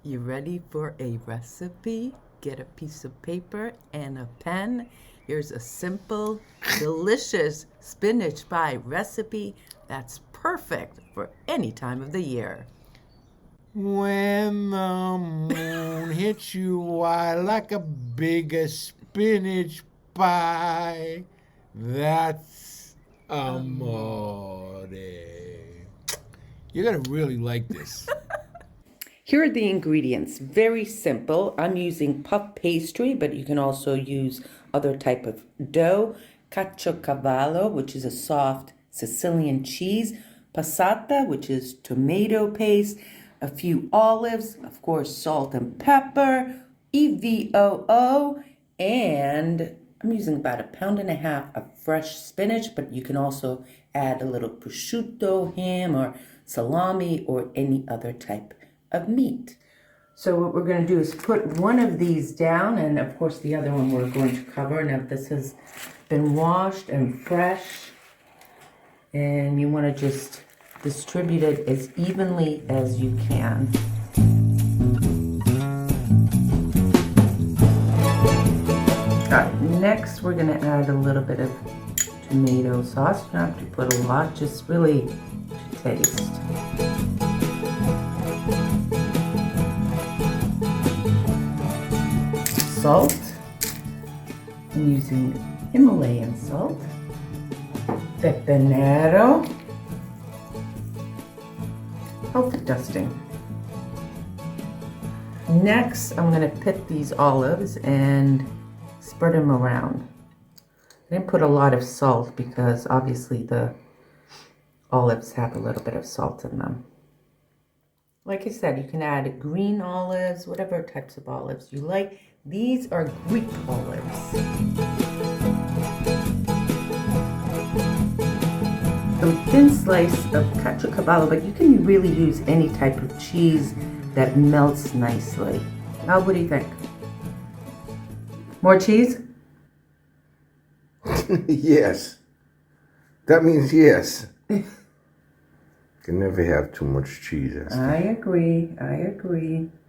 You ready for a recipe? Get a piece of paper and a pen. Here's a simple, delicious spinach pie recipe that's perfect for any time of the year. When the moon hits you, I like a big spinach pie. That's amore. You're going to really like this. Here are the ingredients. Very simple. I'm using puff pastry, but you can also use other type of dough. Caciocavallo, which is a soft Sicilian cheese. Passata, which is tomato paste. A few olives, of course, salt and pepper. EVOO, and I'm using about 1.5 pounds of fresh spinach, but you can also add a little prosciutto, ham, or salami, or any other type of meat. So what we're going to do is put one of these down, and of course the other one we're going to cover. Now this has been washed and fresh, and you want to just distribute it as evenly as you can. Alright, next we're going to add a little bit of tomato sauce. You don't have to put a lot, just really to taste. Salt. I'm using Himalayan salt. Pepe nero. Healthy dusting. Next, I'm going to pit these olives and spread them around. I didn't put a lot of salt because obviously the olives have a little bit of salt in them. Like I said, you can add green olives, whatever types of olives you like. These are Greek olives. A thin slice of caciocavallo, but you can really use any type of cheese that melts nicely. Now, what do you think? More cheese? Yes. That means yes. Can never have too much cheese. I agree.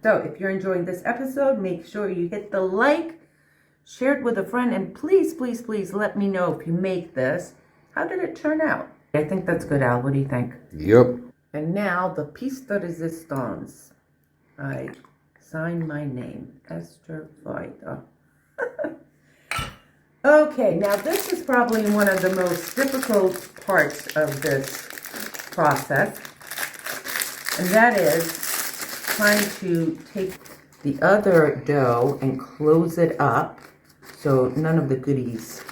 So if you're enjoying this episode, make sure you hit the like, share it with a friend, and please, please, please let me know if you make this. How did it turn out? I think that's good, Al. What do you think? Yep. And now the piece de resistance. I sign my name, Esther Vida. Okay, now this is probably one of the most difficult parts of this process, and that is trying to take the other dough and close it up so none of the goodies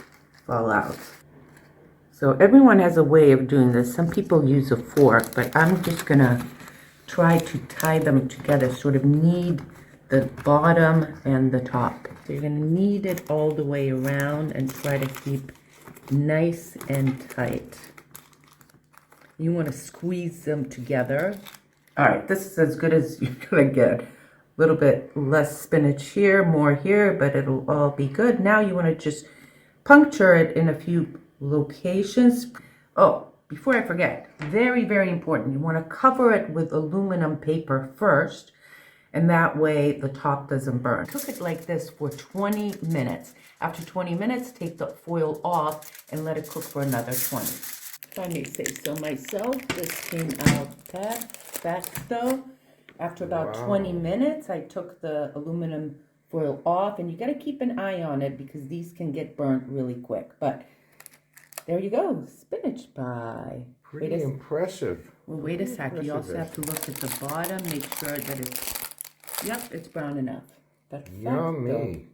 fall out. So everyone has a way of doing this. Some people use a fork, but I'm just gonna try to tie them together, sort of knead the bottom and the top. So you're gonna knead it all the way around and try to keep nice and tight. You want to squeeze them together. All right, this is as good as you're gonna get. A little bit less spinach here, more here, but it'll all be good. Now you want to just puncture it in a few locations. Oh, before I forget, very, very important. You want to cover it with aluminum paper first, and that way the top doesn't burn. Cook it like this for 20 minutes. After 20 minutes, take the foil off and let it cook for another 20. If I may say so myself, this came out perfecto. After about 20 minutes, I took the aluminum foil off, and you got to keep an eye on it because these can get burnt really quick. But there you go, spinach pie. Pretty impressive. Well, wait a sec. You also have to look at the bottom, make sure that it's brown enough. Perfecto. Yummy.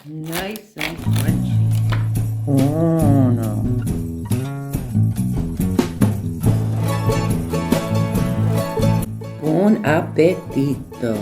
Nice and crunchy. Oh no. Buon appetito.